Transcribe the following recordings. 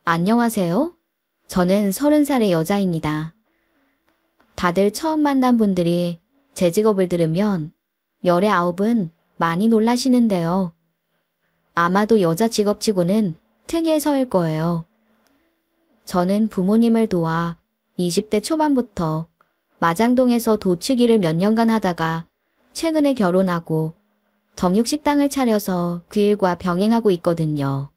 안녕하세요. 저는 30살의 여자입니다. 다들 처음 만난 분들이 제 직업을 들으면 열의 아홉은 많이 놀라시는데요. 아마도 여자 직업치고는 특이해서일 거예요. 저는 부모님을 도와 20대 초반부터 마장동에서 도축일을 몇 년간 하다가 최근에 결혼하고 정육식당을 차려서 그 일과 병행하고 있거든요.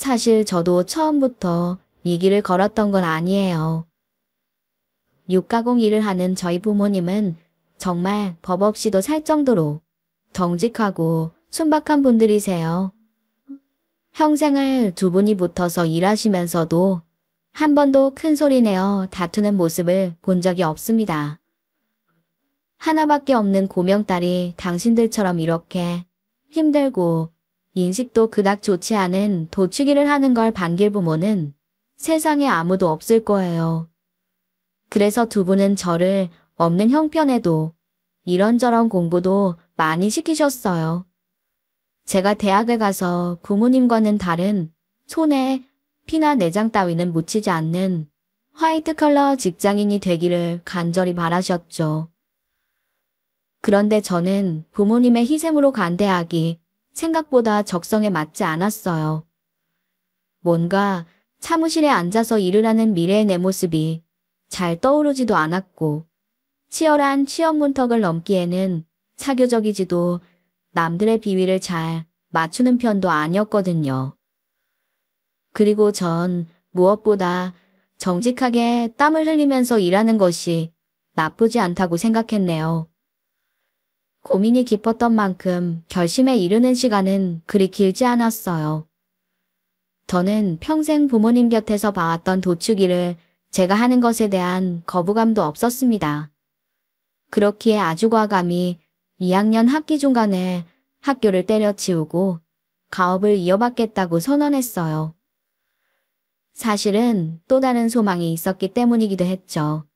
사실 저도 처음부터 이 길을 걸었던 건 아니에요. 육가공 일을 하는 저희 부모님은 정말 법 없이도 살 정도로 정직하고 순박한 분들이세요. 평생을 두 분이 붙어서 일하시면서도 한 번도 큰 소리 내어 다투는 모습을 본 적이 없습니다. 하나밖에 없는 고명딸이 당신들처럼 이렇게 힘들고 인식도 그닥 좋지 않은 도축일을 하는 걸 반길 부모는 세상에 아무도 없을 거예요. 그래서 두 분은 저를 없는 형편에도 이런저런 공부도 많이 시키셨어요. 제가 대학을 가서 부모님과는 다른 손에 피나 내장 따위는 묻히지 않는 화이트 컬러 직장인이 되기를 간절히 바라셨죠. 그런데 저는 부모님의 희생으로 간 대학이 생각보다 적성에 맞지 않았어요. 뭔가 사무실에 앉아서 일을 하는 미래의 내 모습이 잘 떠오르지도 않았고 치열한 취업 문턱을 넘기에는 사교적이지도 남들의 비위를 잘 맞추는 편도 아니었거든요. 그리고 전 무엇보다 정직하게 땀을 흘리면서 일하는 것이 나쁘지 않다고 생각했네요. 고민이 깊었던 만큼 결심에 이르는 시간은 그리 길지 않았어요. 저는 평생 부모님 곁에서 봐왔던 도축일을 제가 하는 것에 대한 거부감도 없었습니다. 그렇기에 아주 과감히 2학년 학기 중간에 학교를 때려치우고 가업을 이어받겠다고 선언했어요. 사실은 또 다른 소망이 있었기 때문이기도 했죠.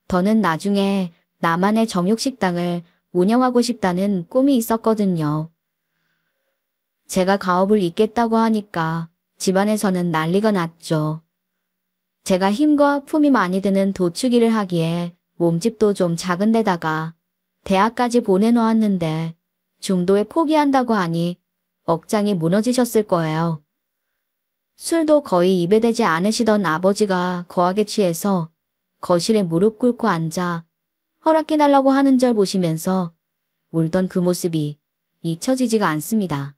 저는 나중에 나만의 정육식당을 운영하고 싶다는 꿈이 있었거든요. 제가 가업을 잇겠다고 하니까 집안에서는 난리가 났죠. 제가 힘과 품이 많이 드는 도축일을 하기에 몸집도 좀 작은 데다가 대학까지 보내놓았는데 중도에 포기한다고 하니 억장이 무너지셨을 거예요. 술도 거의 입에 대지 않으시던 아버지가 거하게 취해서 거실에 무릎 꿇고 앉아 허락해달라고 하는 절 보시면서 울던 그 모습이 잊혀지지가 않습니다.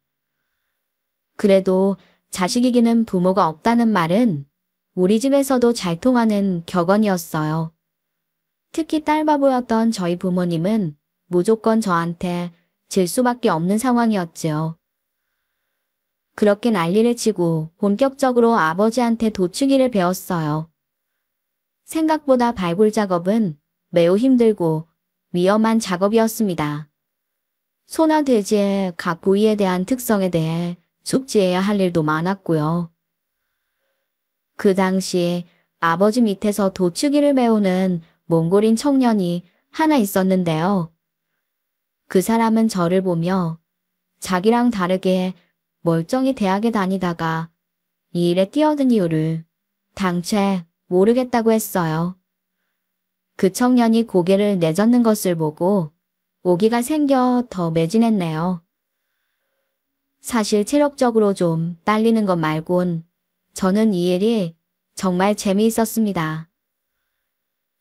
그래도 자식이기는 부모가 없다는 말은 우리 집에서도 잘 통하는 격언이었어요. 특히 딸바보였던 저희 부모님은 무조건 저한테 질 수밖에 없는 상황이었지요. 그렇게 난리를 치고 본격적으로 아버지한테 도축일을 배웠어요. 생각보다 발굴 작업은 매우 힘들고 위험한 작업이었습니다. 소나 돼지의 각 부위에 대한 특성에 대해 숙지해야 할 일도 많았고요. 그 당시 아버지 밑에서 도축일을 배우는 몽골인 청년이 하나 있었는데요. 그 사람은 저를 보며 자기랑 다르게 멀쩡히 대학에 다니다가 이 일에 뛰어든 이유를 당최 모르겠다고 했어요. 그 청년이 고개를 내젓는 것을 보고 오기가 생겨 더 매진했네요. 사실 체력적으로 좀 딸리는 것 말곤 저는 이 일이 정말 재미있었습니다.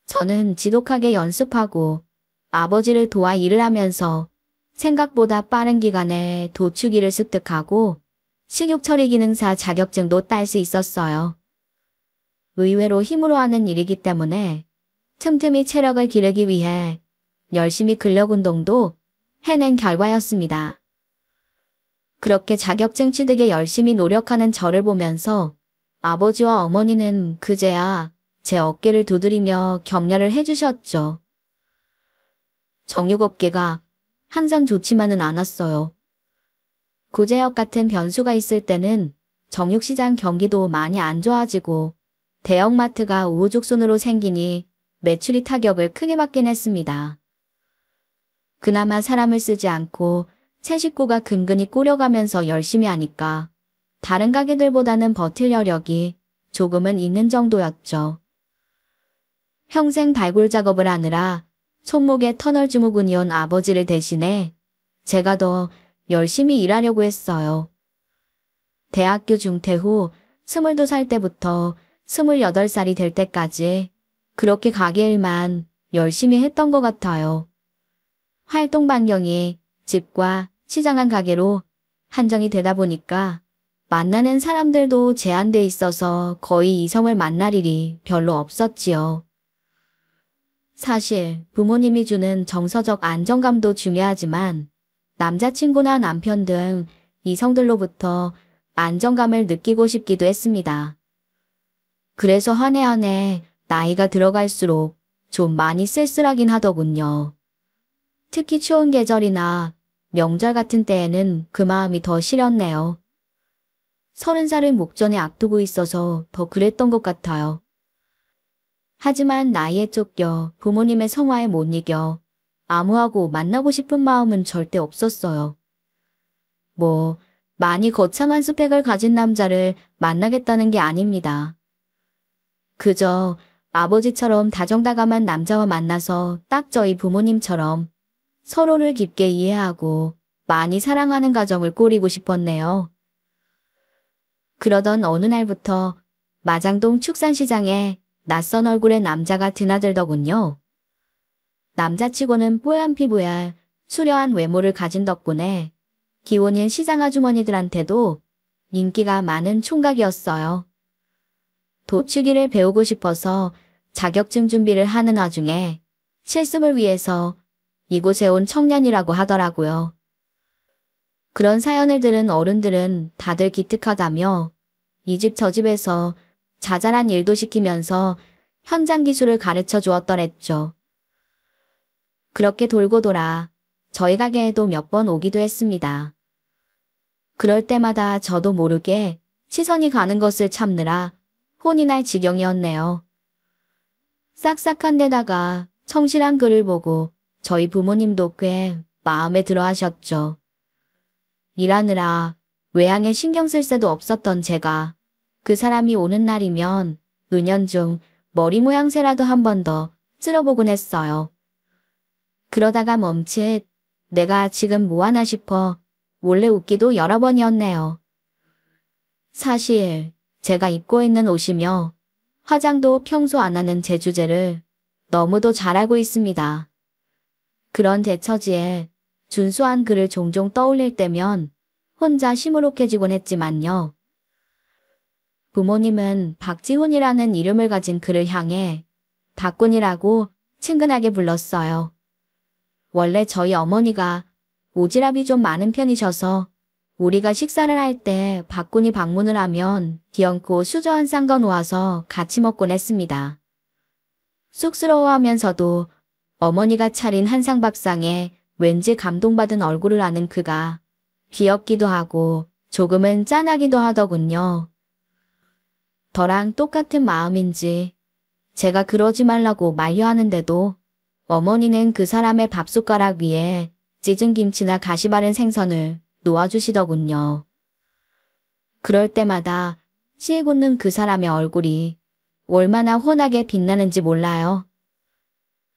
저는 지독하게 연습하고 아버지를 도와 일을 하면서 생각보다 빠른 기간에 도축일을 습득하고 식육처리 기능사 자격증도 딸 수 있었어요. 의외로 힘으로 하는 일이기 때문에 틈틈이 체력을 기르기 위해 열심히 근력 운동도 해낸 결과였습니다. 그렇게 자격증 취득에 열심히 노력하는 저를 보면서 아버지와 어머니는 그제야 제 어깨를 두드리며 격려를 해주셨죠. 정육업계가 항상 좋지만은 않았어요. 구제역 같은 변수가 있을 때는 정육시장 경기도 많이 안 좋아지고 대형마트가 우후죽순으로 생기니 매출이 타격을 크게 받긴 했습니다. 그나마 사람을 쓰지 않고 새 식구가 근근히 꾸려가면서 열심히 하니까 다른 가게들보다는 버틸 여력이 조금은 있는 정도였죠. 평생 발굴 작업을 하느라 손목에 터널 증후군이 온 아버지를 대신해 제가 더 열심히 일하려고 했어요. 대학교 중퇴 후 22살 때부터 28살이 될 때까지 그렇게 가게 일만 열심히 했던 것 같아요. 활동 반경이 집과 시장한 가게로 한정이 되다 보니까 만나는 사람들도 제한돼 있어서 거의 이성을 만날 일이 별로 없었지요. 사실 부모님이 주는 정서적 안정감도 중요하지만 남자친구나 남편 등 이성들로부터 안정감을 느끼고 싶기도 했습니다. 그래서 한 해 한 해 나이가 들어갈수록 좀 많이 쓸쓸하긴 하더군요. 특히 추운 계절이나 명절 같은 때에는 그 마음이 더 시렸네요. 30살을 목전에 앞두고 있어서 더 그랬던 것 같아요. 하지만 나이에 쫓겨 부모님의 성화에 못 이겨 아무하고 만나고 싶은 마음은 절대 없었어요. 많이 거창한 스펙을 가진 남자를 만나겠다는 게 아닙니다. 그저 아버지처럼 다정다감한 남자와 만나서 딱 저희 부모님처럼 서로를 깊게 이해하고 많이 사랑하는 가정을 꾸리고 싶었네요. 그러던 어느 날부터 마장동 축산시장에 낯선 얼굴의 남자가 드나들더군요. 남자치고는 뽀얀 피부에 수려한 외모를 가진 덕분에 기혼인 시장 아주머니들한테도 인기가 많은 총각이었어요. 도축일을 배우고 싶어서 자격증 준비를 하는 와중에 실습을 위해서 이곳에 온 청년이라고 하더라고요. 그런 사연을 들은 어른들은 다들 기특하다며 이 집 저 집에서 자잘한 일도 시키면서 현장 기술을 가르쳐 주었더랬죠. 그렇게 돌고 돌아 저희 가게에도 몇 번 오기도 했습니다. 그럴 때마다 저도 모르게 시선이 가는 것을 참느라 혼이 날 지경이었네요. 싹싹한 데다가 성실한 글을 보고 저희 부모님도 꽤 마음에 들어 하셨죠. 일하느라 외양에 신경 쓸 새도 없었던 제가 그 사람이 오는 날이면 은연중 머리 모양새라도 한 번 더 쓸어보곤 했어요. 그러다가 멈칫 내가 지금 뭐하나 싶어 몰래 웃기도 여러 번이었네요. 사실 제가 입고 있는 옷이며 화장도 평소 안 하는 제 주제를 너무도 잘 알고 있습니다. 그런 제 처지에 준수한 그를 종종 떠올릴 때면 혼자 시무룩해지곤 했지만요. 부모님은 박지훈이라는 이름을 가진 그를 향해 박군이라고 친근하게 불렀어요. 원래 저희 어머니가 오지랖이 좀 많은 편이셔서 우리가 식사를 할 때 박군이 방문을 하면 귀엽고 수저 한 쌍 더 놓아서 같이 먹곤 했습니다. 쑥스러워하면서도 어머니가 차린 한상밥상에 왠지 감동받은 얼굴을 하는 그가 귀엽기도 하고 조금은 짠하기도 하더군요. 저랑 똑같은 마음인지 제가 그러지 말라고 만류하는데도 어머니는 그 사람의 밥숟가락 위에 찢은 김치나 가시 바른 생선을 놓아주시더군요. 그럴 때마다 씨에 굳는 그 사람의 얼굴이 얼마나 환하게 빛나는지 몰라요.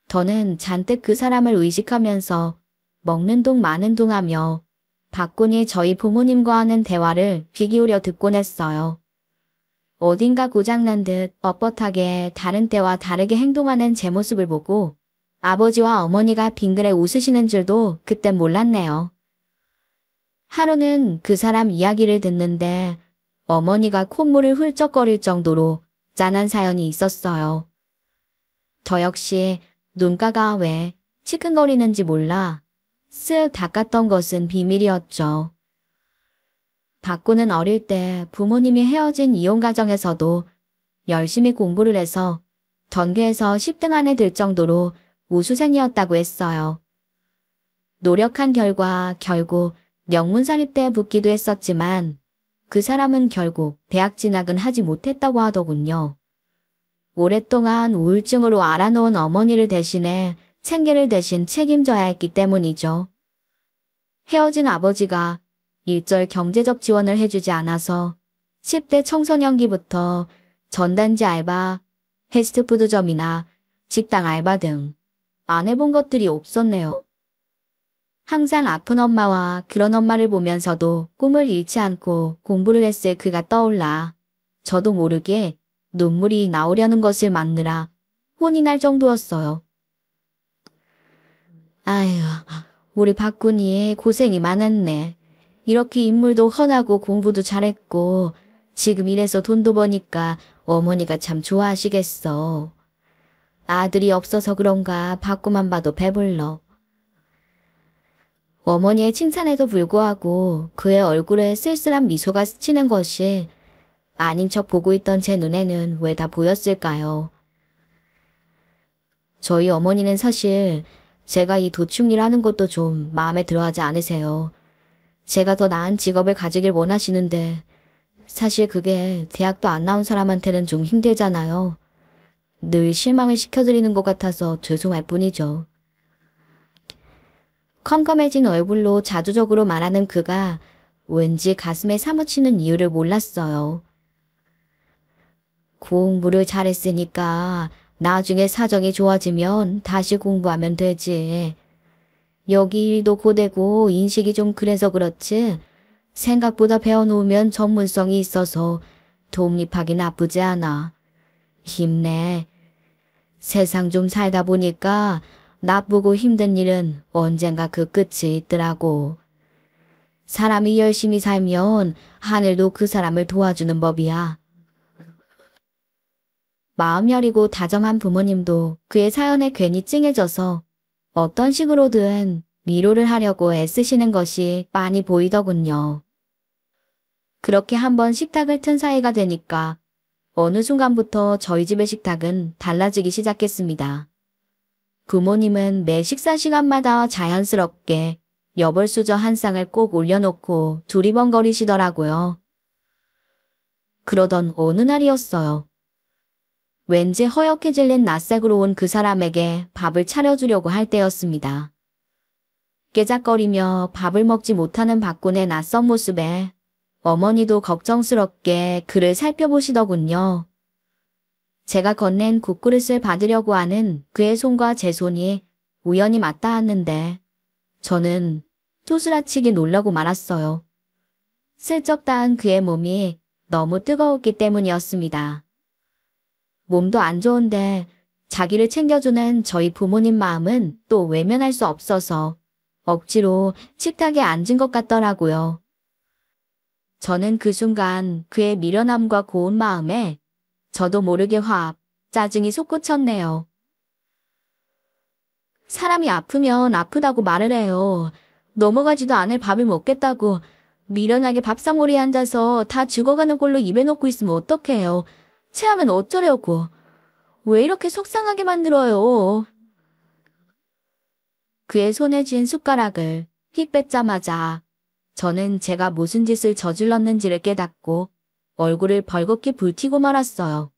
저는 잔뜩 그 사람을 의식하면서 먹는 둥 마는 둥 하며 박군이 저희 부모님과 하는 대화를 귀 기울여 듣곤 했어요. 어딘가 고장난 듯 뻣뻣하게 다른 때와 다르게 행동하는 제 모습을 보고 아버지와 어머니가 빙그레 웃으시는 줄도 그땐 몰랐네요. 하루는 그 사람 이야기를 듣는데 어머니가 콧물을 훌쩍거릴 정도로 짠한 사연이 있었어요. 저 역시 눈가가 왜 시큰거리는지 몰라 쓱 닦았던 것은 비밀이었죠. 박구는 어릴 때 부모님이 헤어진 이혼 가정에서도 열심히 공부를 해서 전교에서 10등 안에 들 정도로 우수생이었다고 했어요. 노력한 결과 결국 명문사립대에 붙기도 했었지만 그 사람은 결국 대학 진학은 하지 못했다고 하더군요. 오랫동안 우울증으로 알아놓은 어머니를 대신해 생계를 대신 책임져야 했기 때문이죠. 헤어진 아버지가 일절 경제적 지원을 해주지 않아서 10대 청소년기부터 전단지 알바, 패스트푸드점이나 식당 알바 등 안 해본 것들이 없었네요. 항상 아픈 엄마와 그런 엄마를 보면서도 꿈을 잃지 않고 공부를 했을 그가 떠올라 저도 모르게 눈물이 나오려는 것을 막느라 혼이 날 정도였어요. 아휴, 우리 박군이 고생이 많았네. 이렇게 인물도 훤하고 공부도 잘했고 지금 이래서 돈도 버니까 어머니가 참 좋아하시겠어. 아들이 없어서 그런가 받고만 봐도 배불러. 어머니의 칭찬에도 불구하고 그의 얼굴에 쓸쓸한 미소가 스치는 것이 아닌 척 보고 있던 제 눈에는 왜 다 보였을까요? 저희 어머니는 사실 제가 이 도축일 하는 것도 좀 마음에 들어하지 않으세요. 제가 더 나은 직업을 가지길 원하시는데 사실 그게 대학도 안 나온 사람한테는 좀 힘들잖아요. 늘 실망을 시켜드리는 것 같아서 죄송할 뿐이죠. 컴컴해진 얼굴로 자주적으로 말하는 그가 왠지 가슴에 사무치는 이유를 몰랐어요. 공부를 잘했으니까 나중에 사정이 좋아지면 다시 공부하면 되지. 여기 일도 고되고 인식이 좀 그래서 그렇지 생각보다 배워놓으면 전문성이 있어서 독립하기 나쁘지 않아. 힘내. 세상 좀 살다 보니까 나쁘고 힘든 일은 언젠가 그 끝이 있더라고. 사람이 열심히 살면 하늘도 그 사람을 도와주는 법이야. 마음 여리고 다정한 부모님도 그의 사연에 괜히 찡해져서 어떤 식으로든 위로를 하려고 애쓰시는 것이 빤히 보이더군요. 그렇게 한번 식탁을 튼 사이가 되니까 어느 순간부터 저희 집의 식탁은 달라지기 시작했습니다. 부모님은 매 식사 시간마다 자연스럽게 여벌수저 한 쌍을 꼭 올려놓고 두리번거리시더라고요. 그러던 어느 날이었어요. 왠지 허옇게 질린 낯색으로 온 그 사람에게 밥을 차려주려고 할 때였습니다. 깨작거리며 밥을 먹지 못하는 박군의 낯선 모습에 어머니도 걱정스럽게 그를 살펴보시더군요. 제가 건넨 국그릇을 받으려고 하는 그의 손과 제 손이 우연히 맞닿았는데 저는 토스라치게 놀라고 말았어요. 슬쩍 닿은 그의 몸이 너무 뜨거웠기 때문이었습니다. 몸도 안 좋은데 자기를 챙겨주는 저희 부모님 마음은 또 외면할 수 없어서 억지로 식탁에 앉은 것 같더라고요. 저는 그 순간 그의 미련함과 고운 마음에 저도 모르게 화합, 짜증이 솟구쳤네요. 사람이 아프면 아프다고 말을 해요. 넘어가지도 않을 밥을 먹겠다고 미련하게 밥상머리에 앉아서 다 죽어가는 꼴로 입에 넣고 있으면 어떡해요. 체하면 어쩌려고. 왜 이렇게 속상하게 만들어요. 그의 손에 쥔 숟가락을 휙 뺏자마자 저는 제가 무슨 짓을 저질렀는지를 깨닫고 얼굴을 벌겋게 붉히고 말았어요.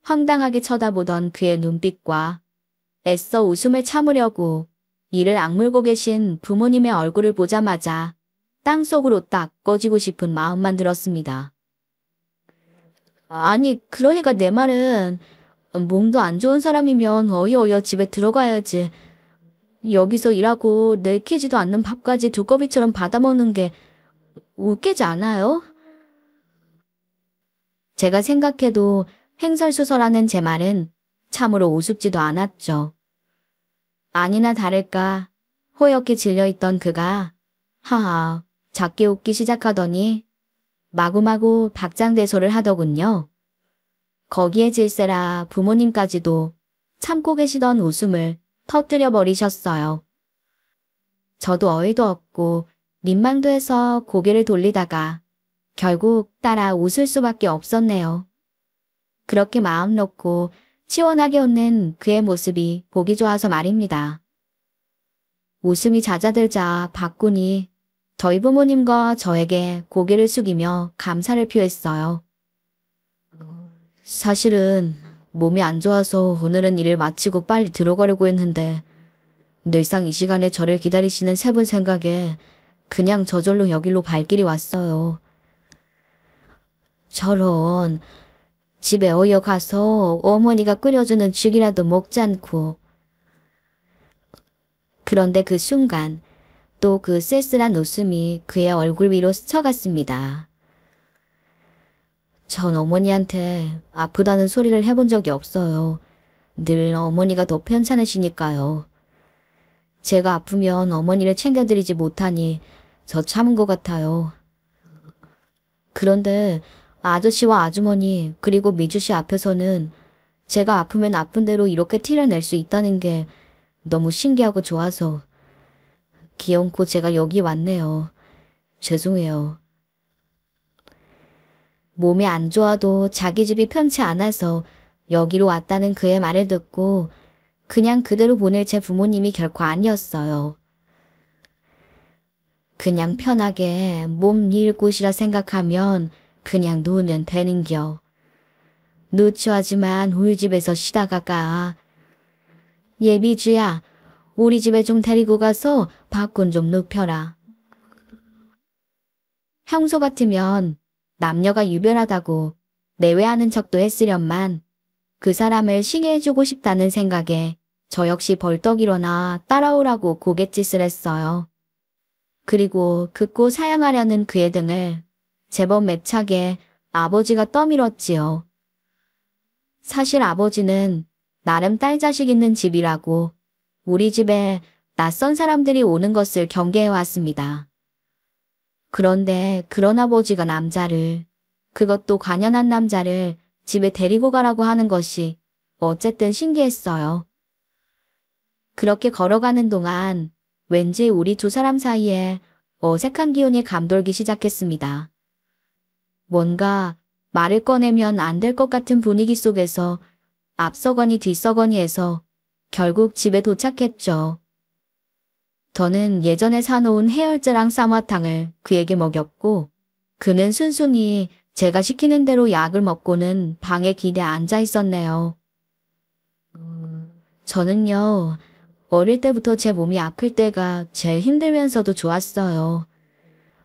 황당하게 쳐다보던 그의 눈빛과 애써 웃음을 참으려고 이를 악물고 계신 부모님의 얼굴을 보자마자 땅속으로 딱 꺼지고 싶은 마음만 들었습니다. 아니, 그러니까 내 말은 몸도 안 좋은 사람이면 어여어여 집에 들어가야지. 여기서 일하고 내키지도 않는 밥까지 두꺼비처럼 받아먹는 게 웃기지 않아요? 제가 생각해도 횡설수설하는 제 말은 참으로 우습지도 않았죠. 아니나 다를까 호옇게 질려있던 그가 하하 작게 웃기 시작하더니 마구마구 박장대소를 하더군요. 거기에 질세라 부모님까지도 참고 계시던 웃음을 터뜨려 버리셨어요. 저도 어이도 없고 민망도 해서 고개를 돌리다가 결국 따라 웃을 수밖에 없었네요. 그렇게 마음 놓고 시원하게 웃는 그의 모습이 보기 좋아서 말입니다. 웃음이 잦아들자 박군이 저희 부모님과 저에게 고개를 숙이며 감사를 표했어요. 사실은 몸이 안 좋아서 오늘은 일을 마치고 빨리 들어가려고 했는데 늘상 이 시간에 저를 기다리시는 세 분 생각에 그냥 저절로 여기로 발길이 왔어요. 저런, 집에 어여 가서 어머니가 끓여주는 죽이라도 먹지 않고. 그런데 그 순간 또 그 쓸쓸한 웃음이 그의 얼굴 위로 스쳐갔습니다. 전 어머니한테 아프다는 소리를 해본 적이 없어요. 늘 어머니가 더 편찮으시니까요. 제가 아프면 어머니를 챙겨드리지 못하니 저 참은 것 같아요. 그런데 아저씨와 아주머니 그리고 미주씨 앞에서는 제가 아프면 아픈 대로 이렇게 티를 낼 수 있다는 게 너무 신기하고 좋아서 기어코 제가 여기 왔네요. 죄송해요. 몸이 안 좋아도 자기 집이 편치 않아서 여기로 왔다는 그의 말을 듣고 그냥 그대로 보낼 제 부모님이 결코 아니었어요. 그냥 편하게 몸 일 곳이라 생각하면 그냥 누우면 되는겨. 누추하지만 우리 집에서 쉬다가 가. 예비주야, 우리 집에 좀 데리고 가서 밖은 좀 눕혀라. 평소 같으면 남녀가 유별하다고 내외하는 척도 했으련만 그 사람을 쉬게 해주고 싶다는 생각에 저 역시 벌떡 일어나 따라오라고 고갯짓을 했어요. 그리고 긋고 사양하려는 그의 등을 제법 매차게 아버지가 떠밀었지요. 사실 아버지는 나름 딸 자식 있는 집이라고 우리 집에 낯선 사람들이 오는 것을 경계해 왔습니다. 그런데 그런 아버지가 남자를, 그것도 관연한 남자를 집에 데리고 가라고 하는 것이 어쨌든 신기했어요. 그렇게 걸어가는 동안 왠지 우리 두 사람 사이에 어색한 기운이 감돌기 시작했습니다. 뭔가 말을 꺼내면 안 될 것 같은 분위기 속에서 앞서거니 뒤서거니 해서 결국 집에 도착했죠. 저는 예전에 사놓은 해열제랑 쌈화탕을 그에게 먹였고 그는 순순히 제가 시키는 대로 약을 먹고는 방에 기대 앉아 있었네요. 저는요, 어릴 때부터 제 몸이 아플 때가 제일 힘들면서도 좋았어요.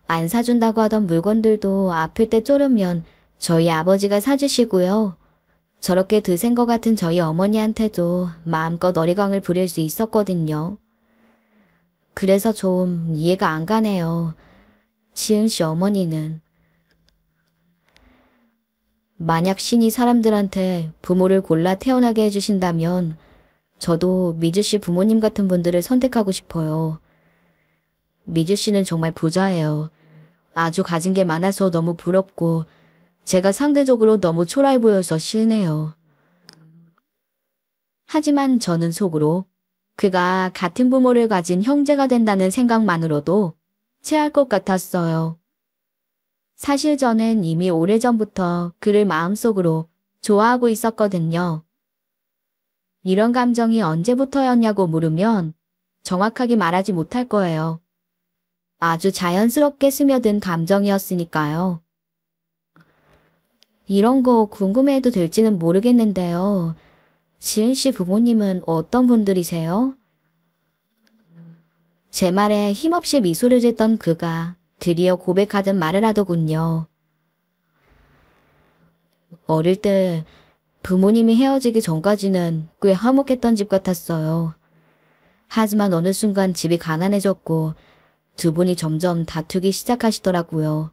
안 사준다고 하던 물건들도 아플 때 쪼르면 저희 아버지가 사주시고요. 저렇게 드센 것 같은 저희 어머니한테도 마음껏 어리광을 부릴 수 있었거든요. 그래서 좀 이해가 안 가네요. 지은 씨 어머니는. 만약 신이 사람들한테 부모를 골라 태어나게 해주신다면 저도 미주 씨 부모님 같은 분들을 선택하고 싶어요. 미주 씨는 정말 부자예요. 아주 가진 게 많아서 너무 부럽고 제가 상대적으로 너무 초라해 보여서 싫네요. 하지만 저는 속으로 그가 같은 부모를 가진 형제가 된다는 생각만으로도 체할 것 같았어요. 사실 저는 이미 오래전부터 그를 마음속으로 좋아하고 있었거든요. 이런 감정이 언제부터였냐고 물으면 정확하게 말하지 못할 거예요. 아주 자연스럽게 스며든 감정이었으니까요. 이런 거 궁금해해도 될지는 모르겠는데요. 지은 씨 부모님은 어떤 분들이세요? 제 말에 힘없이 미소를 짓던 그가 드디어 고백하듯 말을 하더군요. 어릴 때 부모님이 헤어지기 전까지는 꽤 화목했던 집 같았어요. 하지만 어느 순간 집이 가난해졌고 두 분이 점점 다투기 시작하시더라고요.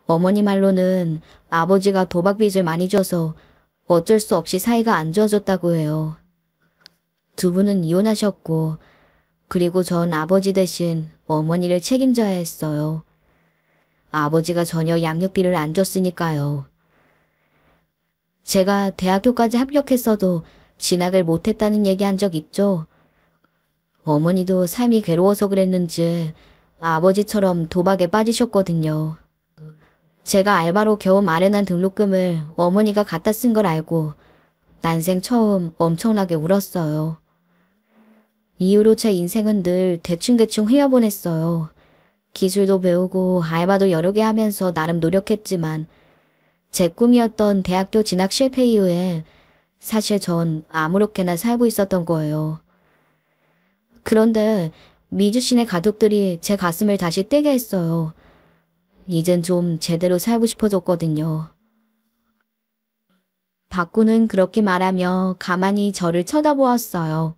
어머니 말로는 아버지가 도박 빚을 많이 져서 어쩔 수 없이 사이가 안 좋아졌다고 해요. 두 분은 이혼하셨고 그리고 전 아버지 대신 어머니를 책임져야 했어요. 아버지가 전혀 양육비를 안 줬으니까요. 제가 대학교까지 합격했어도 진학을 못했다는 얘기한 적 있죠? 어머니도 삶이 괴로워서 그랬는지 아버지처럼 도박에 빠지셨거든요. 제가 알바로 겨우 마련한 등록금을 어머니가 갖다 쓴 걸 알고 난생 처음 엄청나게 울었어요. 이후로 제 인생은 늘 대충대충 흘려보냈어요. 기술도 배우고 알바도 여러 개 하면서 나름 노력했지만 제 꿈이었던 대학교 진학 실패 이후에 사실 전 아무렇게나 살고 있었던 거예요. 그런데 미주 씨네 가족들이 제 가슴을 다시 떼게 했어요. 이젠 좀 제대로 살고 싶어졌거든요. 박구는 그렇게 말하며 가만히 저를 쳐다보았어요.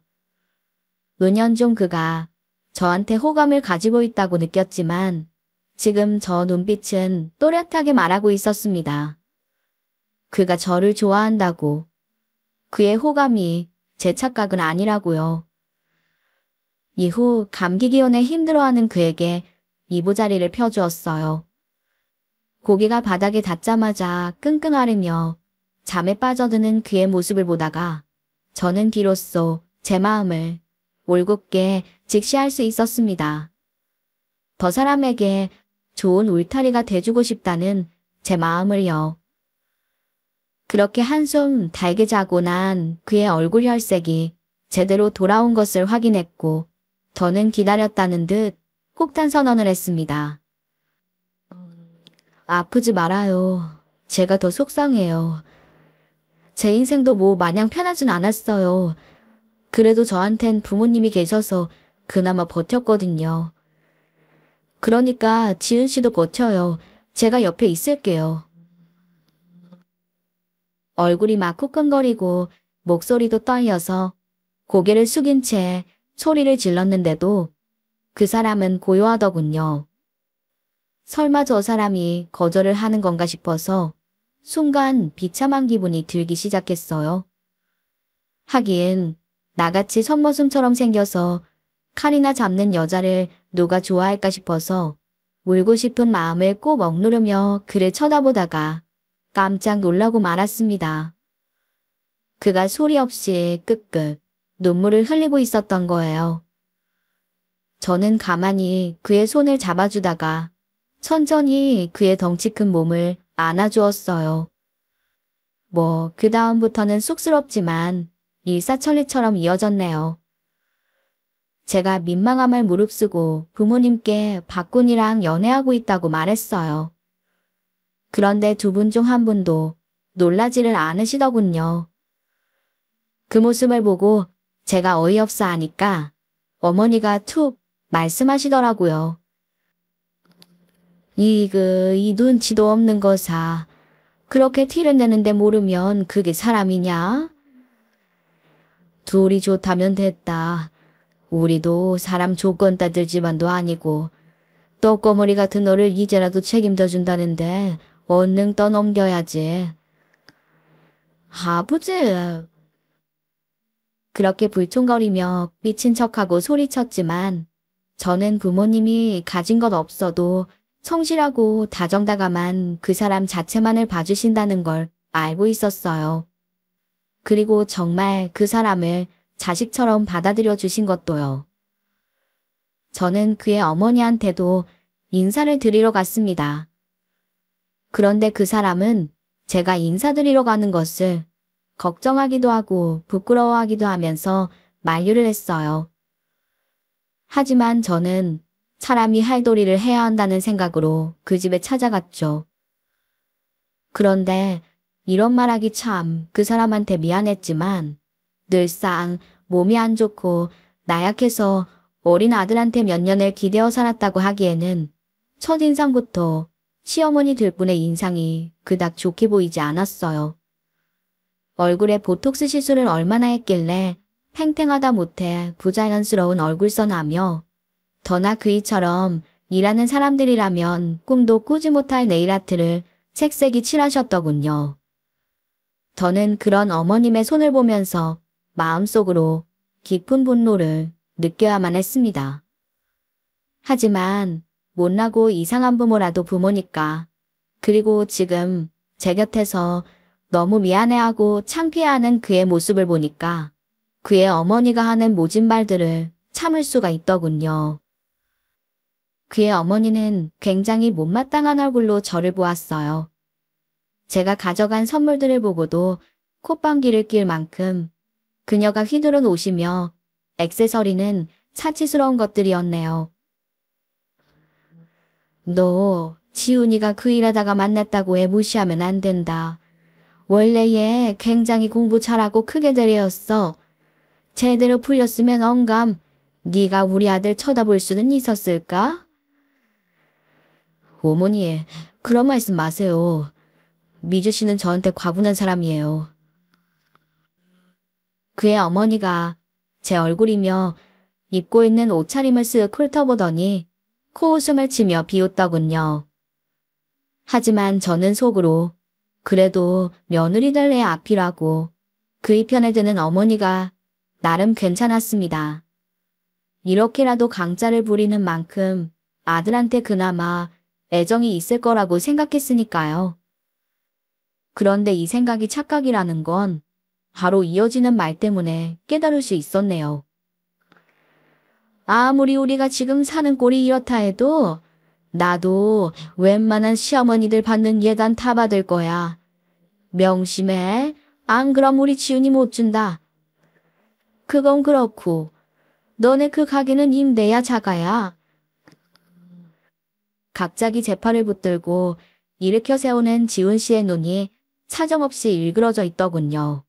은연중 그가 저한테 호감을 가지고 있다고 느꼈지만 지금 저 눈빛은 또렷하게 말하고 있었습니다. 그가 저를 좋아한다고. 그의 호감이 제 착각은 아니라고요. 이후 감기 기운에 힘들어하는 그에게 이부자리를 펴주었어요. 고개가 바닥에 닿자마자 끙끙 앓으며 잠에 빠져드는 그의 모습을 보다가 저는 비로소 제 마음을 올곧게 직시할 수 있었습니다. 저 사람에게 좋은 울타리가 돼주고 싶다는 제 마음을요. 그렇게 한숨 달게 자고 난 그의 얼굴 혈색이 제대로 돌아온 것을 확인했고 저는 기다렸다는 듯 폭탄 선언을 했습니다. 아프지 말아요. 제가 더 속상해요. 제 인생도 뭐 마냥 편하진 않았어요. 그래도 저한텐 부모님이 계셔서 그나마 버텼거든요. 그러니까 지은 씨도 버텨요. 제가 옆에 있을게요. 얼굴이 막 후끈거리고 목소리도 떨려서 고개를 숙인 채 소리를 질렀는데도 그 사람은 고요하더군요. 설마 저 사람이 거절을 하는 건가 싶어서 순간 비참한 기분이 들기 시작했어요. 하긴 나같이 손머슴처럼 생겨서 칼이나 잡는 여자를 누가 좋아할까 싶어서 울고 싶은 마음을 꼭 억누르며 그를 쳐다보다가 깜짝 놀라고 말았습니다. 그가 소리 없이 끄끄 눈물을 흘리고 있었던 거예요. 저는 가만히 그의 손을 잡아주다가 천천히 그의 덩치 큰 몸을 안아주었어요. 그 다음부터는 쑥스럽지만 일사천리처럼 이어졌네요. 제가 민망함을 무릅쓰고 부모님께 박군이랑 연애하고 있다고 말했어요. 그런데 두 분 중 한 분도 놀라지를 않으시더군요. 그 모습을 보고 제가 어이없어 하니까 어머니가 툭 말씀하시더라고요. 이 눈치도 없는 거사. 그렇게 티를 내는데 모르면 그게 사람이냐? 둘이 좋다면 됐다. 우리도 사람 조건 따들 집안도 아니고 떡거머리 같은 너를 이제라도 책임져 준다는데 얼른 떠넘겨야지. 아버지. 그렇게 불총거리며 미친 척하고 소리쳤지만 저는 부모님이 가진 것 없어도 성실하고 다정다감한 그 사람 자체만을 봐주신다는 걸 알고 있었어요. 그리고 정말 그 사람을 자식처럼 받아들여 주신 것도요. 저는 그의 어머니한테도 인사를 드리러 갔습니다. 그런데 그 사람은 제가 인사드리러 가는 것을 걱정하기도 하고 부끄러워하기도 하면서 만류를 했어요. 하지만 저는 사람이 할 도리를 해야 한다는 생각으로 그 집에 찾아갔죠. 그런데 이런 말하기 참 그 사람한테 미안했지만 늘상 몸이 안 좋고 나약해서 어린 아들한테 몇 년을 기대어 살았다고 하기에는 첫인상부터 시어머니 들분의 인상이 그닥 좋게 보이지 않았어요. 얼굴에 보톡스 시술을 얼마나 했길래 팽팽하다 못해 부자연스러운 얼굴선하며 더나 그이처럼 일하는 사람들이라면 꿈도 꾸지 못할 네일아트를 색색이 칠하셨더군요. 저는 그런 어머님의 손을 보면서 마음속으로 깊은 분노를 느껴야만 했습니다. 하지만 못나고 이상한 부모라도 부모니까. 그리고 지금 제 곁에서 너무 미안해하고 창피해하는 그의 모습을 보니까 그의 어머니가 하는 모진 말들을 참을 수가 있더군요. 그의 어머니는 굉장히 못마땅한 얼굴로 저를 보았어요. 제가 가져간 선물들을 보고도 콧방귀를 낄 만큼 그녀가 휘두른 옷이며 액세서리는 사치스러운 것들이었네요. 너 지훈이가 그 일하다가 만났다고 애 무시하면 안 된다. 원래 얘 굉장히 공부 잘하고 크게 될 애였어. 제대로 풀렸으면 언감 네가 우리 아들 쳐다볼 수는 있었을까? 어머니, 그런 말씀 마세요. 미주 씨는 저한테 과분한 사람이에요. 그의 어머니가 제 얼굴이며 입고 있는 옷차림을 쓱 훑어보더니 코웃음을 치며 비웃더군요. 하지만 저는 속으로 그래도 며느리들 애 앞이라고 그의 편에 드는 어머니가 나름 괜찮았습니다. 이렇게라도 강짜를 부리는 만큼 아들한테 그나마 애정이 있을 거라고 생각했으니까요. 그런데 이 생각이 착각이라는 건 바로 이어지는 말 때문에 깨달을 수 있었네요. 아무리 우리가 지금 사는 꼴이 이렇다 해도 나도 웬만한 시어머니들 받는 예단 다 받을 거야. 명심해. 안 그럼 우리 지훈이 못 준다. 그건 그렇고 너네 그 가게는 임대야 자가야. 갑자기 제 팔을 붙들고 일으켜 세우는 지훈 씨의 눈이 사정없이 일그러져 있더군요.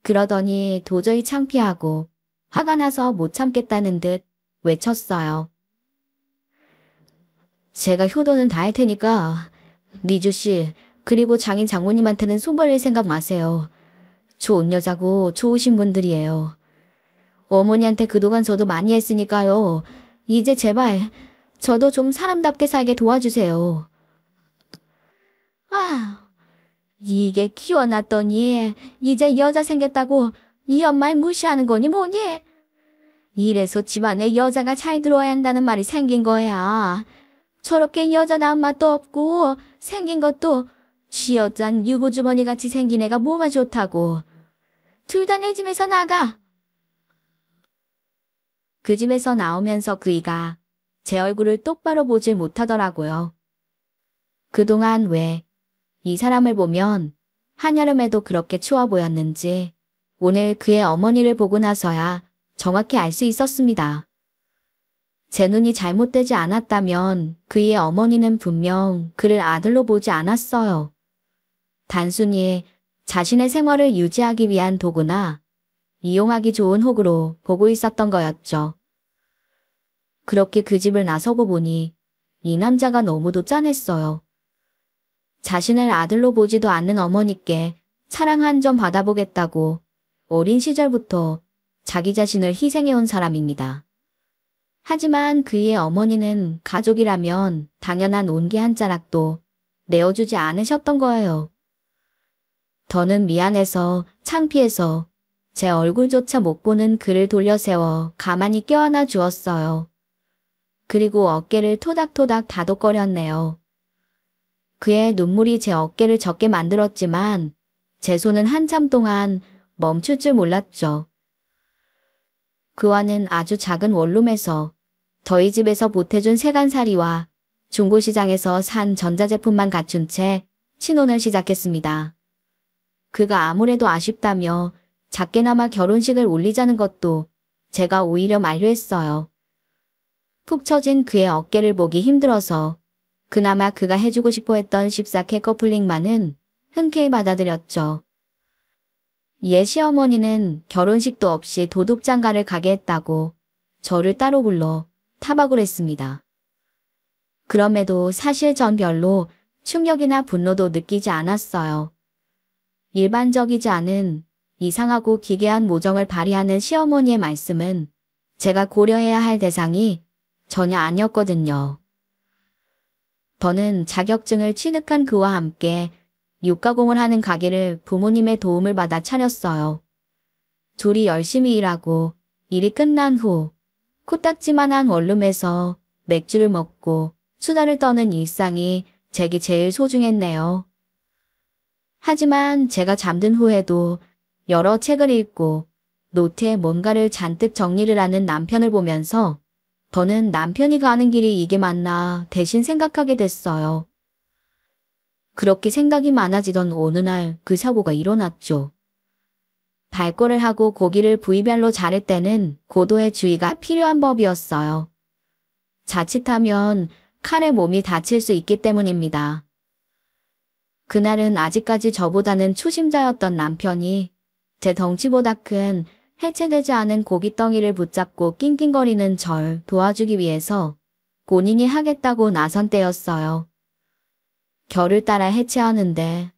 그러더니 도저히 창피하고 화가 나서 못 참겠다는 듯 외쳤어요. 제가 효도는 다 할 테니까 미주 씨 그리고 장인 장모님한테는 손 벌릴 생각 마세요. 좋은 여자고 좋으신 분들이에요. 어머니한테 그동안 저도 많이 했으니까요. 이제 제발 저도 좀 사람답게 살게 도와주세요. 아, 이게 키워놨더니 이제 여자 생겼다고 이 엄마를 무시하는 거니 뭐니? 이래서 집안에 여자가 잘 들어와야 한다는 말이 생긴 거야. 저렇게 여자 낳은 맛도 없고 생긴 것도 쥐어짠 유부주머니 같이 생긴 애가 뭐가 좋다고. 둘 다 내 집에서 나가. 그 집에서 나오면서 그이가 제 얼굴을 똑바로 보질 못하더라고요. 그동안 왜 이 사람을 보면 한여름에도 그렇게 추워 보였는지 오늘 그의 어머니를 보고 나서야 정확히 알 수 있었습니다. 제 눈이 잘못되지 않았다면 그의 어머니는 분명 그를 아들로 보지 않았어요. 단순히 자신의 생활을 유지하기 위한 도구나 이용하기 좋은 호구로 보고 있었던 거였죠. 그렇게 그 집을 나서고 보니 이 남자가 너무도 짠했어요. 자신을 아들로 보지도 않는 어머니께 사랑 한 점 받아보겠다고 어린 시절부터 자기 자신을 희생해온 사람입니다. 하지만 그의 어머니는 가족이라면 당연한 온기 한 자락도 내어주지 않으셨던 거예요. 더는 미안해서 창피해서 제 얼굴조차 못 보는 그를 돌려세워 가만히 껴안아 주었어요. 그리고 어깨를 토닥토닥 다독거렸네요. 그의 눈물이 제 어깨를 젖게 만들었지만 제 손은 한참 동안 멈출 줄 몰랐죠. 그와는 아주 작은 원룸에서 저희 집에서 보태준 세간살이와 중고시장에서 산 전자제품만 갖춘 채 신혼을 시작했습니다. 그가 아무래도 아쉽다며 작게나마 결혼식을 올리자는 것도 제가 오히려 만류했어요. 푹 처진 그의 어깨를 보기 힘들어서 그나마 그가 해주고 싶어 했던 14K 커플링만은 흔쾌히 받아들였죠. 옛 시어머니는 결혼식도 없이 도둑장가를 가게 했다고 저를 따로 불러 타박을 했습니다. 그럼에도 사실 전 별로 충격이나 분노도 느끼지 않았어요. 일반적이지 않은 이상하고 기괴한 모정을 발휘하는 시어머니의 말씀은 제가 고려해야 할 대상이 전혀 아니었거든요. 저는 자격증을 취득한 그와 함께 육가공을 하는 가게를 부모님의 도움을 받아 차렸어요. 둘이 열심히 일하고 일이 끝난 후 코딱지만한 원룸에서 맥주를 먹고 수다를 떠는 일상이 제게 제일 소중했네요. 하지만 제가 잠든 후에도 여러 책을 읽고 노트에 뭔가를 잔뜩 정리를 하는 남편을 보면서 저는 남편이 가는 길이 이게 맞나 대신 생각하게 됐어요. 그렇게 생각이 많아지던 어느 날 그 사고가 일어났죠. 발골을 하고 고기를 부위별로 자를 때는 고도의 주의가 필요한 법이었어요. 자칫하면 칼에 몸이 다칠 수 있기 때문입니다. 그날은 아직까지 저보다는 초심자였던 남편이 제 덩치보다 큰 해체되지 않은 고깃덩이를 붙잡고 낑낑거리는 절 도와주기 위해서 본인이 하겠다고 나선 때였어요. 결을 따라 해체하는데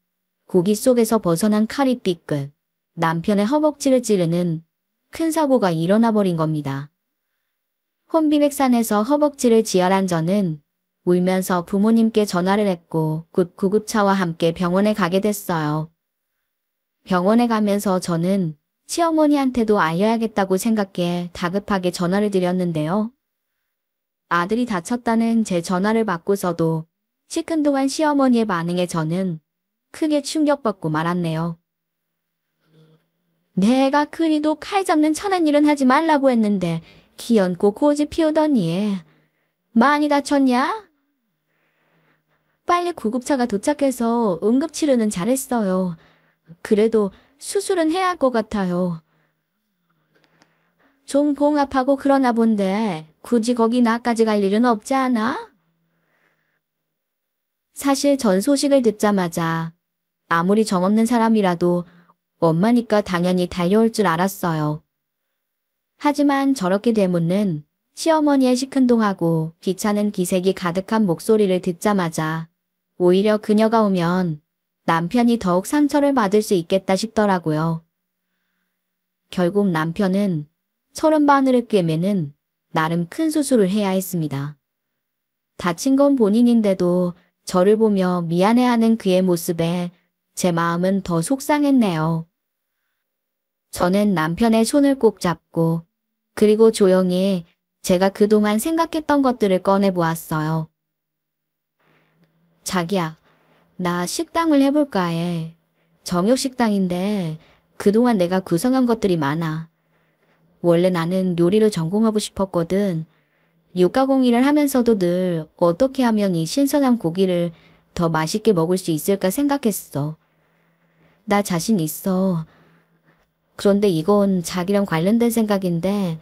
고기 속에서 벗어난 칼이 삐끗 남편의 허벅지를 찌르는 큰 사고가 일어나 버린 겁니다. 혼비백산에서 허벅지를 지혈한 저는 울면서 부모님께 전화를 했고 곧 구급차와 함께 병원에 가게 됐어요. 병원에 가면서 저는 시어머니한테도 알려야겠다고 생각해 다급하게 전화를 드렸는데요. 아들이 다쳤다는 제 전화를 받고서도 시큰둥한 시어머니의 반응에 저는 크게 충격받고 말았네요. 내가 그리도 칼 잡는 천한 일은 하지 말라고 했는데 기연코 고집 피우더니 많이 다쳤냐? 빨리 구급차가 도착해서 응급치료는 잘했어요. 그래도 수술은 해야 할 것 같아요. 좀 봉합하고 그러나 본데 굳이 거기 나까지 갈 일은 없지 않아? 사실 전 소식을 듣자마자 아무리 정없는 사람이라도 엄마니까 당연히 달려올 줄 알았어요. 하지만 저렇게 되묻는 시어머니의 시큰둥하고 귀찮은 기색이 가득한 목소리를 듣자마자 오히려 그녀가 오면 남편이 더욱 상처를 받을 수 있겠다 싶더라고요. 결국 남편은 서른 바늘을 꿰매는 나름 큰 수술을 해야 했습니다. 다친 건 본인인데도 저를 보며 미안해하는 그의 모습에 제 마음은 더 속상했네요. 저는 남편의 손을 꼭 잡고 그리고 조용히 제가 그동안 생각했던 것들을 꺼내보았어요. 자기야, 나 식당을 해볼까 해. 정육식당인데 그동안 내가 구성한 것들이 많아. 원래 나는 요리를 전공하고 싶었거든. 육가공 일을 하면서도 늘 어떻게 하면 이 신선한 고기를 더 맛있게 먹을 수 있을까 생각했어. 나 자신 있어. 그런데 이건 자기랑 관련된 생각인데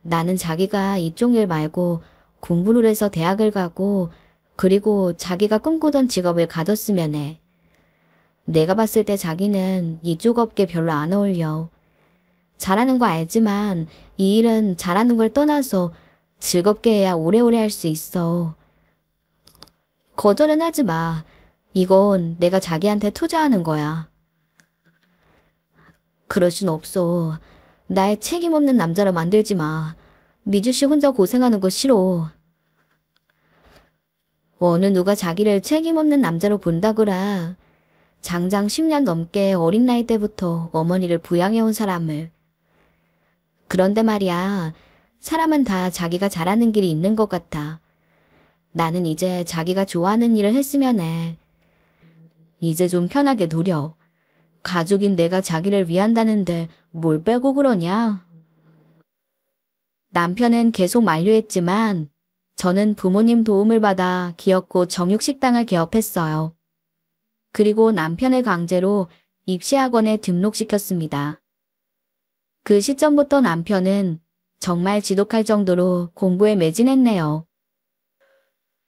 나는 자기가 이쪽 일 말고 공부를 해서 대학을 가고 그리고 자기가 꿈꾸던 직업을 가졌으면 해. 내가 봤을 때 자기는 이쪽 업계 별로 안 어울려. 잘하는 거 알지만 이 일은 잘하는 걸 떠나서 즐겁게 해야 오래오래 할 수 있어. 거절은 하지 마. 이건 내가 자기한테 투자하는 거야. 그럴 순 없어. 날 책임 없는 남자로 만들지 마. 미주 씨 혼자 고생하는 거 싫어. 어느 누가 자기를 책임 없는 남자로 본다거라. 장장 10년 넘게 어린 나이 때부터 어머니를 부양해온 사람을. 그런데 말이야, 사람은 다 자기가 잘하는 길이 있는 것 같아. 나는 이제 자기가 좋아하는 일을 했으면 해. 이제 좀 편하게 누려. 가족인 내가 자기를 위한다는데 뭘 빼고 그러냐? 남편은 계속 만류했지만 저는 부모님 도움을 받아 기업고 정육식당을 개업했어요. 그리고 남편을 강제로 입시학원에 등록시켰습니다. 그 시점부터 남편은 정말 지독할 정도로 공부에 매진했네요.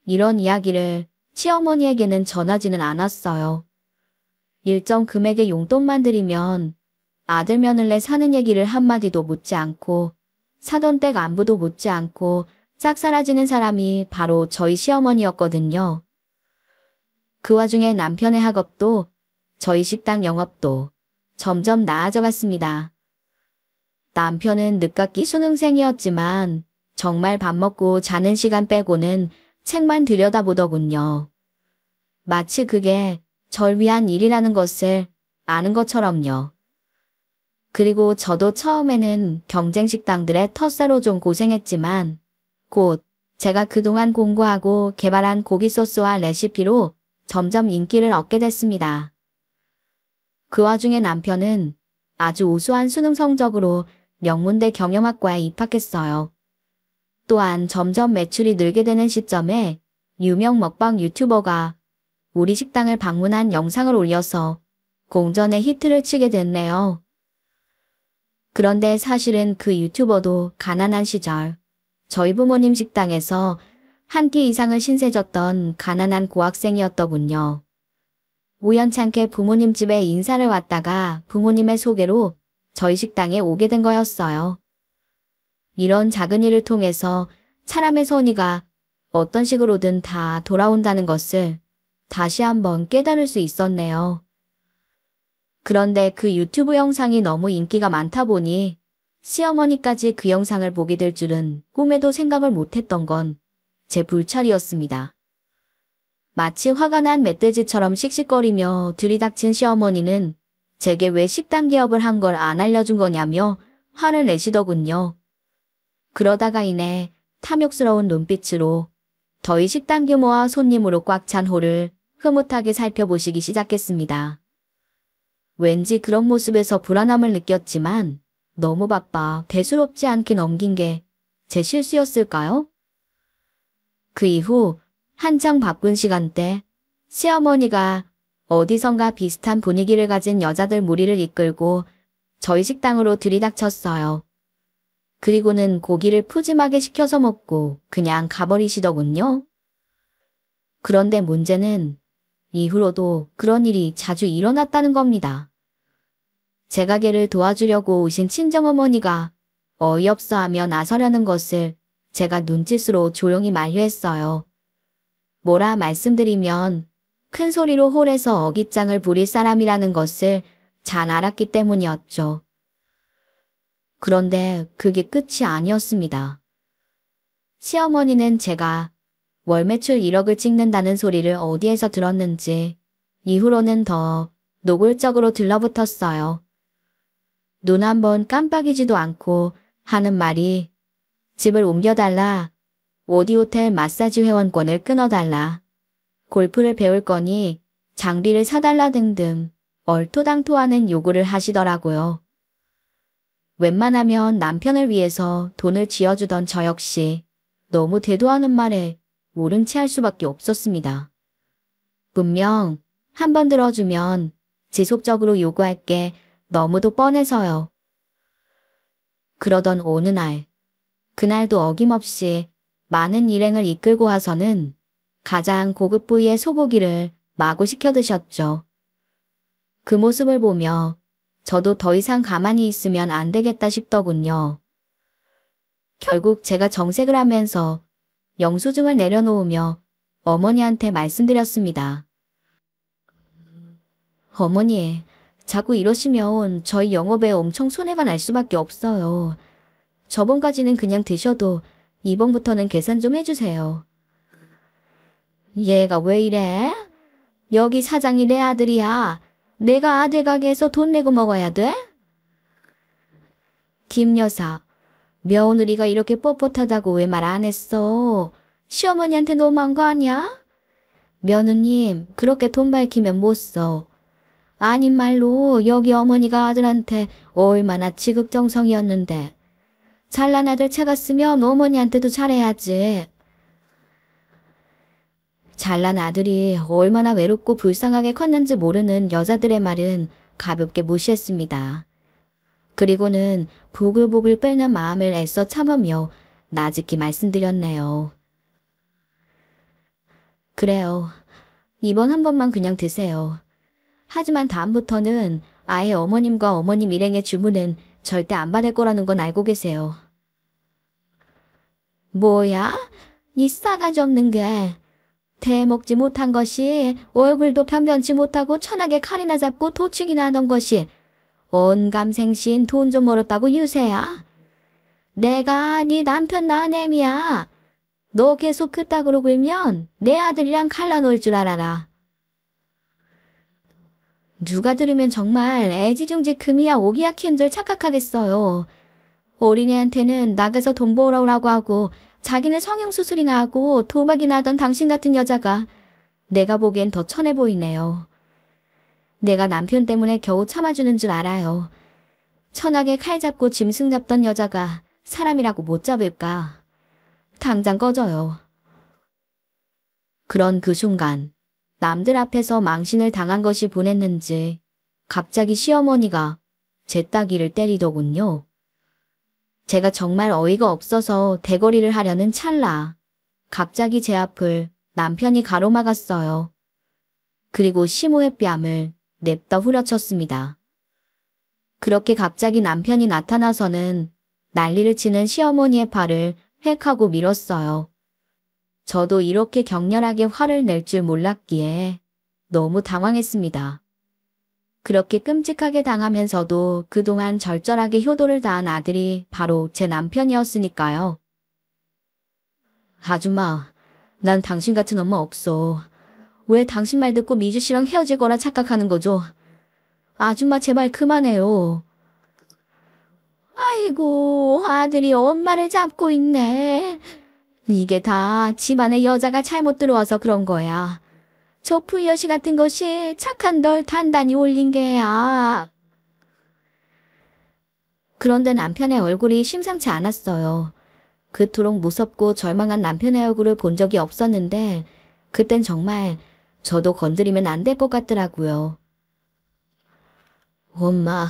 이런 이야기를 시어머니에게는 전하지는 않았어요. 일정 금액의 용돈만 드리면 아들 며느리 사는 얘기를 한마디도 묻지 않고 사돈 댁 안부도 묻지 않고 싹 사라지는 사람이 바로 저희 시어머니였거든요. 그 와중에 남편의 학업도 저희 식당 영업도 점점 나아져 갔습니다. 남편은 늦깎이 수능생이었지만 정말 밥 먹고 자는 시간 빼고는 책만 들여다보더군요. 마치 그게 절 위한 일이라는 것을 아는 것처럼요. 그리고 저도 처음에는 경쟁 식당들의 텃세로 좀 고생했지만 곧 제가 그동안 공부하고 개발한 고기 소스와 레시피로 점점 인기를 얻게 됐습니다. 그 와중에 남편은 아주 우수한 수능 성적으로 명문대 경영학과에 입학했어요. 또한 점점 매출이 늘게 되는 시점에 유명 먹방 유튜버가 우리 식당을 방문한 영상을 올려서 공전의 히트를 치게 됐네요. 그런데 사실은 그 유튜버도 가난한 시절 저희 부모님 식당에서 한 끼 이상을 신세졌던 가난한 고학생이었더군요. 우연찮게 부모님 집에 인사를 왔다가 부모님의 소개로 저희 식당에 오게 된 거였어요. 이런 작은 일을 통해서 사람의 선의가 어떤 식으로든 다 돌아온다는 것을 다시 한번 깨달을 수 있었네요. 그런데 그 유튜브 영상이 너무 인기가 많다 보니 시어머니까지 그 영상을 보게 될 줄은 꿈에도 생각을 못했던 건 제 불찰이었습니다. 마치 화가 난 멧돼지처럼 씩씩거리며 들이닥친 시어머니는 제게 왜 식당 개업을 한 걸 안 알려준 거냐며 화를 내시더군요. 그러다가 이내 탐욕스러운 눈빛으로 저희 식당 규모와 손님으로 꽉 찬 홀을 흐뭇하게 살펴보시기 시작했습니다. 왠지 그런 모습에서 불안함을 느꼈지만 너무 바빠 대수롭지 않게 넘긴 게 제 실수였을까요? 그 이후 한창 바쁜 시간대 시어머니가 어디선가 비슷한 분위기를 가진 여자들 무리를 이끌고 저희 식당으로 들이닥쳤어요. 그리고는 고기를 푸짐하게 시켜서 먹고 그냥 가버리시더군요. 그런데 문제는 이후로도 그런 일이 자주 일어났다는 겁니다. 제 가게를 도와주려고 오신 친정어머니가 어이없어 하며 나서려는 것을 제가 눈짓으로 조용히 만류했어요. 뭐라 말씀드리면 큰 소리로 홀에서 어깃장을 부릴 사람이라는 것을 잘 알았기 때문이었죠. 그런데 그게 끝이 아니었습니다. 시어머니는 제가 월 매출 1억을 찍는다는 소리를 어디에서 들었는지 이후로는 더 노골적으로 들러붙었어요. 눈 한번 깜빡이지도 않고 하는 말이 집을 옮겨달라, 오디오텔 마사지 회원권을 끊어달라, 골프를 배울 거니 장비를 사달라 등등 얼토당토하는 요구를 하시더라고요. 웬만하면 남편을 위해서 돈을 쥐어주던 저 역시 너무 대도하는 말에 모른 채 할 수밖에 없었습니다. 분명 한 번 들어주면 지속적으로 요구할 게 너무도 뻔해서요. 그러던 어느 날, 그날도 어김없이 많은 일행을 이끌고 와서는 가장 고급 부위의 소고기를 마구 시켜 드셨죠. 그 모습을 보며 저도 더 이상 가만히 있으면 안 되겠다 싶더군요. 결국 제가 정색을 하면서 영수증을 내려놓으며 어머니한테 말씀드렸습니다. 어머니, 자꾸 이러시면 저희 영업에 엄청 손해가 날 수밖에 없어요. 저번까지는 그냥 드셔도 이번부터는 계산 좀 해주세요. 얘가 왜 이래? 여기 사장이 내 아들이야. 내가 아들 가게에서 돈 내고 먹어야 돼? 김 여사, 며느리가 이렇게 뻣뻣하다고 왜 말 안 했어? 시어머니한테 너무한 거 아니야? 며느님, 그렇게 돈 밝히면 못 써. 아닌 말로 여기 어머니가 아들한테 얼마나 지극정성이었는데. 잘난 아들 찾았으면 어머니한테도 잘해야지. 잘난 아들이 얼마나 외롭고 불쌍하게 컸는지 모르는 여자들의 말은 가볍게 무시했습니다. 그리고는 보글보글 끓는 마음을 애써 참으며 나직히 말씀드렸네요. 그래요. 이번 한 번만 그냥 드세요. 하지만 다음부터는 아예 어머님과 어머님 일행의 주문은 절대 안 받을 거라는 건 알고 계세요. 뭐야? 이 싸가지 없는 게. 대먹지 못한 것이 얼굴도 변변치 못하고 천하게 칼이나 잡고 도축이나 하던 것이 언감생신 돈 좀 벌었다고 유세야. 내가 네 남편 낳은 애미야. 너 계속 그따구로 굴면 내 아들이랑 갈라놓을 줄 알아라. 누가 들으면 정말 애지중지 금이야 오기야 키운 줄 착각하겠어요. 어린애한테는 나가서 돈 벌어오라고 하고 자기는 성형수술이나 하고 도박이나 하던 당신 같은 여자가 내가 보기엔 더 천해 보이네요. 내가 남편 때문에 겨우 참아주는 줄 알아요. 천하게 칼 잡고 짐승 잡던 여자가 사람이라고 못 잡을까. 당장 꺼져요. 그런 그 순간 남들 앞에서 망신을 당한 것이 분했는지 갑자기 시어머니가 제 따귀를 때리더군요. 제가 정말 어이가 없어서 대거리를 하려는 찰나 갑자기 제 앞을 남편이 가로막았어요. 그리고 심호의 뺨을 냅다 후려쳤습니다. 그렇게 갑자기 남편이 나타나서는 난리를 치는 시어머니의 팔을 획 하고 밀었어요. 저도 이렇게 격렬하게 화를 낼 줄 몰랐기에 너무 당황했습니다. 그렇게 끔찍하게 당하면서도 그동안 절절하게 효도를 다한 아들이 바로 제 남편이었으니까요. 아줌마, 난 당신 같은 엄마 없어. 왜 당신 말 듣고 미주 씨랑 헤어질 거라 착각하는 거죠? 아줌마 제발 그만해요. 아이고, 아들이 엄마를 잡고 있네. 이게 다 집안에 여자가 잘못 들어와서 그런 거야. 저 부여시 같은 것이 착한 널 단단히 올린 게야. 그런데 남편의 얼굴이 심상치 않았어요. 그토록 무섭고 절망한 남편의 얼굴을 본 적이 없었는데 그땐 정말 저도 건드리면 안 될 것 같더라고요. 엄마,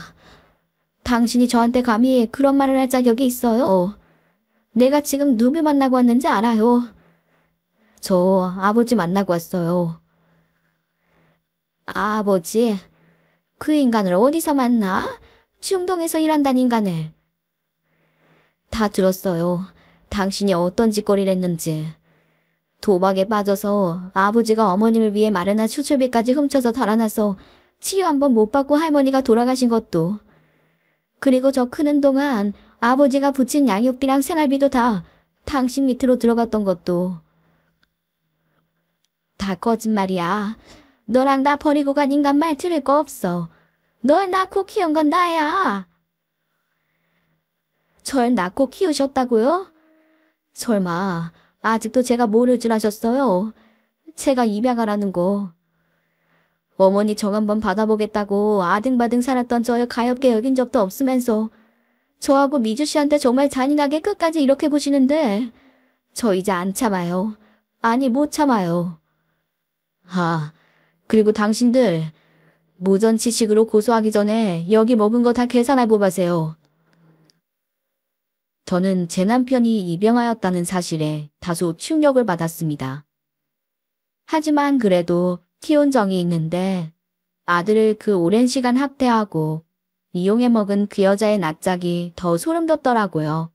당신이 저한테 감히 그런 말을 할 자격이 있어요? 내가 지금 누구 만나고 왔는지 알아요? 저 아버지 만나고 왔어요. 아버지? 그 인간을 어디서 만나? 중동에서 일한다는 인간을. 다 들었어요. 당신이 어떤 짓거리를 했는지. 도박에 빠져서 아버지가 어머님을 위해 마련한 수술비까지 훔쳐서 달아나서 치료 한 번 못 받고 할머니가 돌아가신 것도. 그리고 저 크는 동안 아버지가 붙인 양육비랑 생활비도 다 당신 밑으로 들어갔던 것도. 다 거짓말이야. 너랑 나 버리고 간 인간 말 들을 거 없어. 널 낳고 키운 건 나야. 절 낳고 키우셨다고요? 설마 아직도 제가 모를 줄 아셨어요? 제가 입양하라는 거. 어머니 정 한번 받아보겠다고 아등바등 살았던 저를 가엾게 여긴 적도 없으면서 저하고 미주 씨한테 정말 잔인하게 끝까지 이렇게 보시는데 저 이제 안 참아요. 아니 못 참아요. 아, 그리고 당신들 무전치식으로 고소하기 전에 여기 먹은 거 다 계산해보 가세요. 저는 제 남편이 입양하였다는 사실에 다소 충격을 받았습니다. 하지만 그래도 키운 정이 있는데 아들을 그 오랜 시간 학대하고 이용해 먹은 그 여자의 낯짝이 더 소름 돋더라고요.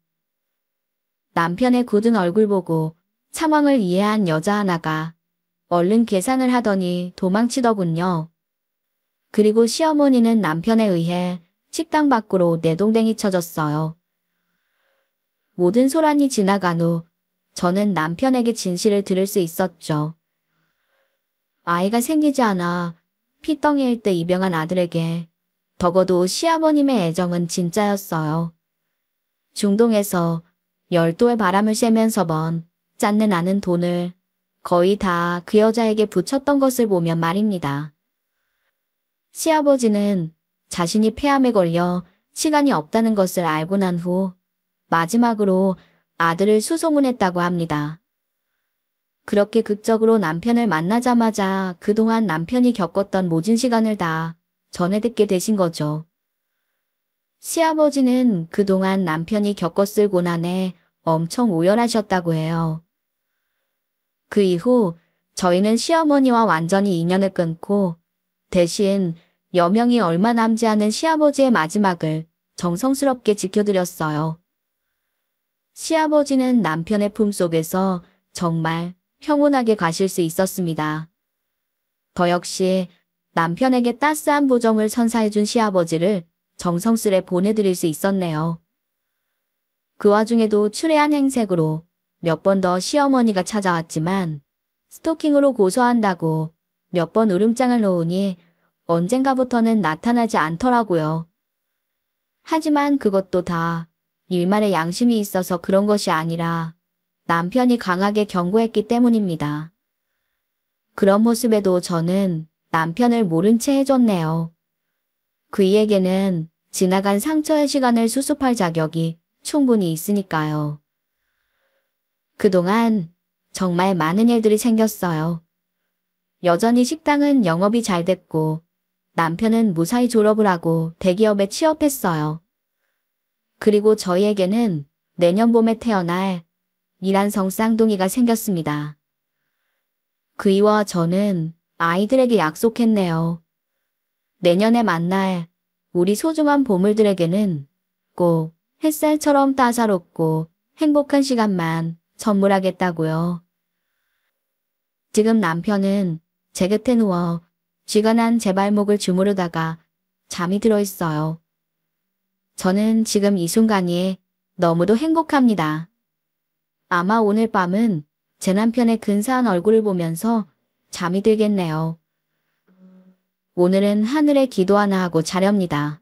남편의 굳은 얼굴 보고 상황을 이해한 여자 하나가 얼른 계산을 하더니 도망치더군요. 그리고 시어머니는 남편에 의해 식당 밖으로 내동댕이 쳐졌어요. 모든 소란이 지나간 후 저는 남편에게 진실을 들을 수 있었죠. 아이가 생기지 않아 피덩이일 때 입양한 아들에게 적어도 시아버님의 애정은 진짜였어요. 중동에서 열도의 바람을 쐬면서 번 짠내 나는 돈을 거의 다 그 여자에게 붙였던 것을 보면 말입니다. 시아버지는 자신이 폐암에 걸려 시간이 없다는 것을 알고 난 후 마지막으로 아들을 수소문했다고 합니다. 그렇게 극적으로 남편을 만나자마자 그동안 남편이 겪었던 모진 시간을 다 전해 듣게 되신 거죠. 시아버지는 그동안 남편이 겪었을 고난에 엄청 오열하셨다고 해요. 그 이후 저희는 시어머니와 완전히 인연을 끊고 대신 여명이 얼마 남지 않은 시아버지의 마지막을 정성스럽게 지켜드렸어요. 시아버지는 남편의 품속에서 정말 평온하게 가실 수 있었습니다. 저 역시 남편에게 따스한 보정을 선사해준 시아버지를 정성스레 보내드릴 수 있었네요. 그 와중에도 추레한 행색으로 몇 번 더 시어머니가 찾아왔지만 스토킹으로 고소한다고 몇 번 으름장을 놓으니 언젠가부터는 나타나지 않더라고요. 하지만 그것도 다 일말의 양심이 있어서 그런 것이 아니라 남편이 강하게 경고했기 때문입니다. 그런 모습에도 저는 남편을 모른 채 해줬네요. 그이에게는 지나간 상처의 시간을 수습할 자격이 충분히 있으니까요. 그동안 정말 많은 일들이 생겼어요. 여전히 식당은 영업이 잘 됐고 남편은 무사히 졸업을 하고 대기업에 취업했어요. 그리고 저희에게는 내년 봄에 태어날 이란성 쌍둥이가 생겼습니다. 그이와 저는 아이들에게 약속했네요. 내년에 만날 우리 소중한 보물들에게는 꼭 햇살처럼 따사롭고 행복한 시간만 선물하겠다고요. 지금 남편은 제 곁에 누워 쥐가 난 제 발목을 주무르다가 잠이 들어 있어요. 저는 지금 이 순간이 너무도 행복합니다. 아마 오늘 밤은 제 남편의 근사한 얼굴을 보면서 잠이 들겠네요. 오늘은 하늘에 기도 하나 하고 자렵니다.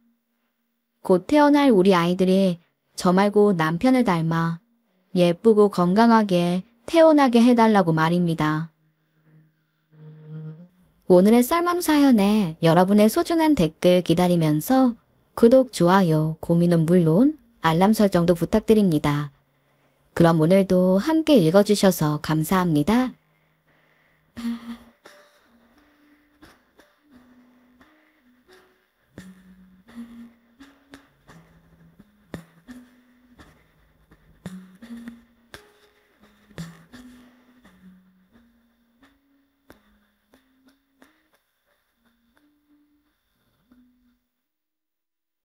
곧 태어날 우리 아이들이 저 말고 남편을 닮아 예쁘고 건강하게 태어나게 해달라고 말입니다. 오늘의 썰맘 사연에 여러분의 소중한 댓글 기다리면서 구독, 좋아요, 고민은 물론 알람 설정도 부탁드립니다. 그럼 오늘도 함께 읽어주셔서 감사합니다.